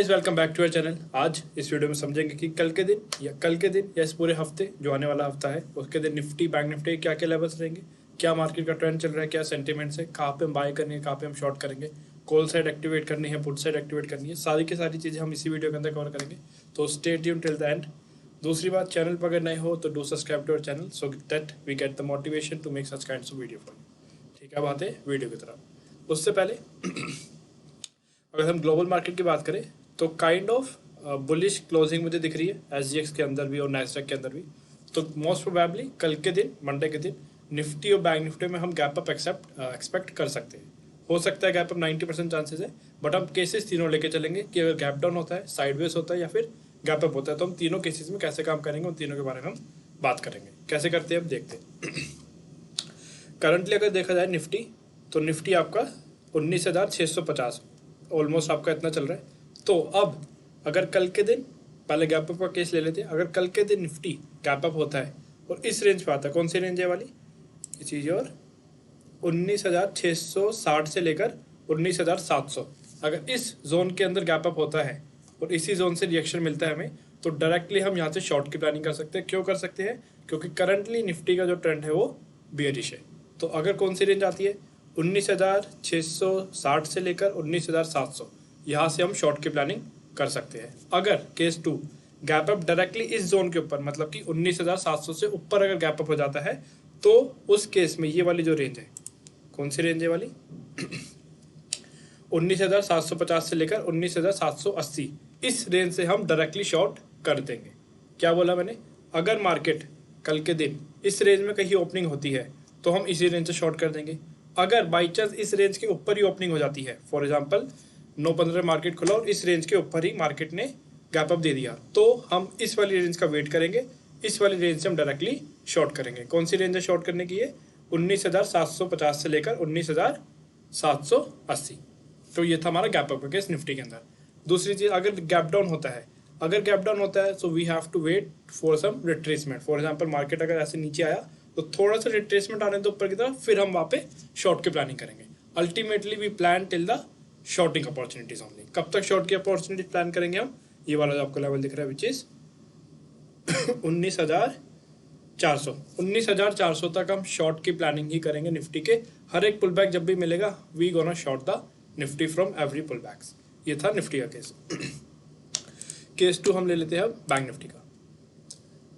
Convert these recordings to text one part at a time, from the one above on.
Guys, welcome back to our channel. आज इस video में समझेंगे कि कल के दिन या इस पूरे हफ्ते जो आने वाला हफ्ता है उसके दिन निफ्टी बैंक निफ्टी के क्या क्या लेवल्स रहेंगे, क्या मार्केट का ट्रेंड चल रहा है, क्या सेंटीमेंट्स है, कहाँ पे हम बाय करनी है, कहाँ पे हम शॉर्ट करेंगे, कॉल साइड एक्टिवेट करनी है, पुट साइड एक्टिवेट करनी है, सारी की सारी चीज़ें हम इसी वीडियो के अंदर कवर करेंगे। तो stay tuned till the end. दूसरी बात, चैनल पर अगर नए हो तो do subscribe to our channel so that we get the motivation to make such kinds of video for you. ठीक है, बात है वीडियो की तरफ। उससे पहले अगर हम ग्लोबल मार्केट की बात करें तो काइंड ऑफ बुलिश क्लोजिंग मुझे दिख रही है एसजीएक्स के अंदर भी और नैस्डैक के अंदर भी। तो मोस्ट प्रोबेबली कल के दिन, मंडे के दिन, निफ्टी और बैंक निफ्टी में हम गैप अप एक्सपेक्ट कर सकते हैं। हो सकता है गैप अप 90% चांसेस है, बट हम केसेस तीनों लेके चलेंगे कि अगर गैप डाउन होता है, साइडवेज होता है या फिर गैप अप होता है, तो हम तीनों केसेस में कैसे काम करेंगे उन तीनों के बारे में हम बात करेंगे। कैसे करते हैं अब देखते हैं। करंटली अगर देखा जाए निफ्टी, तो निफ्टी आपका 19,650 ऑलमोस्ट आपका इतना चल रहा है। तो अब अगर कल के दिन, पहले गैप अप का केस ले लेते हैं, अगर कल के दिन निफ्टी गैप अप होता है और इस रेंज पे आता है, कौन सी रेंज है वाली, ये चीज़, और 19,660 से लेकर 19,700, अगर इस जोन के अंदर गैप अप होता है और इसी जोन से रिएक्शन मिलता है हमें, तो डायरेक्टली हम यहाँ से शॉर्ट की प्लानिंग कर सकते हैं। क्यों कर सकते हैं? क्योंकि करंटली निफ्टी का जो ट्रेंड है वो बियरिश है। तो अगर कौन सी रेंज आती है, 19,660 से लेकर 19,700, यहाँ से हम शॉर्ट की प्लानिंग कर सकते हैं। अगर केस 2 गैप अप डायरेक्टली इस जोन के ऊपर, मतलब कि 19,700 से ऊपर अगर गैप अप हो जाता है, तो उस केस में ये वाली जो रेंज है, कौन सी रेंज है वाली 19,750 से लेकर 19,780, इस रेंज से हम डायरेक्टली शॉर्ट कर देंगे। क्या बोला मैंने? अगर मार्केट कल के दिन इस रेंज में कहीं ओपनिंग होती है तो हम इसी रेंज से शॉर्ट कर देंगे। अगर बाई चांस इस रेंज के ऊपर ही ओपनिंग हो जाती है, फॉर एग्जांपल 9:15 मार्केट खुला और इस रेंज के ऊपर ही मार्केट ने गैप अप दे दिया, तो हम इस वाली रेंज का वेट करेंगे, इस वाली रेंज से हम डायरेक्टली शॉर्ट करेंगे। कौन सी रेंज है शॉर्ट करने की? है 19,750 से लेकर 19,780। तो ये था हमारा गैप अप का केस निफ्टी के अंदर। दूसरी चीज़, अगर गैप डाउन होता है, so we have to wait for some retracement. For example market अगर ऐसे नीचे आया तो थोड़ा सा रिट्रेसमेंट आने दो ऊपर की तरफ, फिर हम वहाँ पे शॉर्ट की प्लानिंग करेंगे। Ultimately we plan till the shorting opportunities only. कब तक शॉर्ट की अपॉर्चुनिटी प्लान करेंगे हम? ये वाला जो आपको लेवल दिख रहा है विच इज 19,400 तक हम शॉर्ट की प्लानिंग ही करेंगे निफ्टी के। हर एक पुल बैक जब भी मिलेगा, we gonna short the Nifty from every pull backs. ये था निफ्टी का केस। केस 2 हम ले लेते हैं अब बैंक निफ्टी का।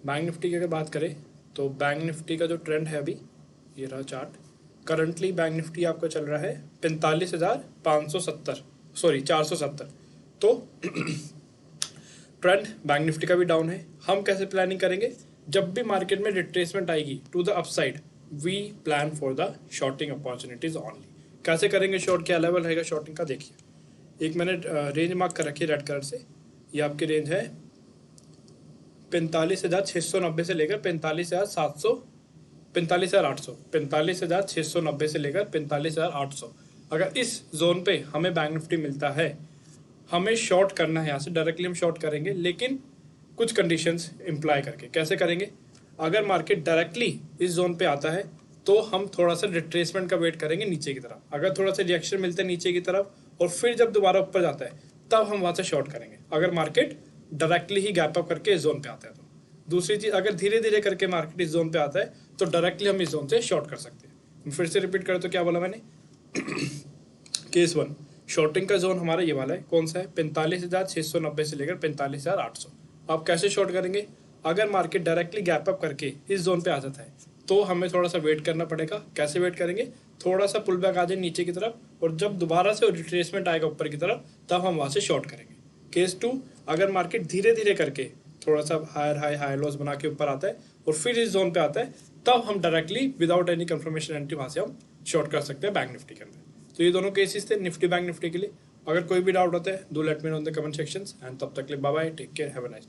बैंक निफ्टी की अगर बात करें तो बैंक निफ्टी का जो ट्रेंड है अभी, ये रहा चार्ट। करंटली बैंक निफ्टी आपका चल रहा है 470। तो ट्रेंड बैंक निफ्टी का भी डाउन है। हम कैसे प्लानिंग करेंगे? जब भी मार्केट में रिट्रेसमेंट आएगी to the upside, we plan for the shorting opportunities only. कैसे करेंगे शॉर्ट? क्या लेवल रहेगा शॉर्टिंग का? देखिए, एक मैंने रेंज मार्क कर रखी है रेड कलर से। ये आपकी रेंज है 45,690 से लेकर 45,800 से लेकर 45,800। अगर इस जोन पे हमें बैंक निफ्टी मिलता है, हमें शॉर्ट करना है। यहाँ से डायरेक्टली हम शॉर्ट करेंगे, लेकिन कुछ कंडीशंस इम्प्लाई करके। कैसे करेंगे? अगर मार्केट डायरेक्टली इस जोन पे आता है तो हम थोड़ा सा रिट्रेसमेंट का वेट करेंगे नीचे की तरफ। अगर थोड़ा सा रिएक्शन मिलता है नीचे की तरफ और फिर जब दोबारा ऊपर जाता है, तब हम वहाँ से शॉर्ट करेंगे, अगर मार्केट डायरेक्टली ही गैप अप करके इस जोन पे आता है तो। दूसरी चीज़, अगर धीरे धीरे करके मार्केट इस जोन पे आता है तो डायरेक्टली हम इस जोन से शॉर्ट कर सकते हैं। फिर से रिपीट करें तो क्या बोला मैंने? केस 1, शॉर्टिंग का जोन हमारा ये वाला है। कौन सा है? 45,690 से लेकर 45,800। आप कैसे शॉर्ट करेंगे? अगर मार्केट डायरेक्टली गैप अप करके इस जोन पे आ जाता है तो हमें थोड़ा सा वेट करना पड़ेगा। कैसे वेट करेंगे? थोड़ा सा पुल बैक आ जाए नीचे की तरफ, और जब दोबारा से रिट्रेसमेंट आएगा ऊपर की तरफ, तब हम वहाँ से शॉर्ट करेंगे। केस 2, अगर मार्केट धीरे धीरे करके थोड़ा सा हायर लॉस बना के ऊपर आता है और फिर इस जोन पे आता है, तब हम directly without any confirmation entry वहाँ से हम शॉर्ट कर सकते हैं बैंक निफ्टी के अंदर। तो ये दोनों केसेस थे निफ्टी बैंक निफ्टी के लिए। अगर कोई भी डाउट होता है, do let me know in the comment sections, and तब तक के लिए bye bye, take care, have a nice day.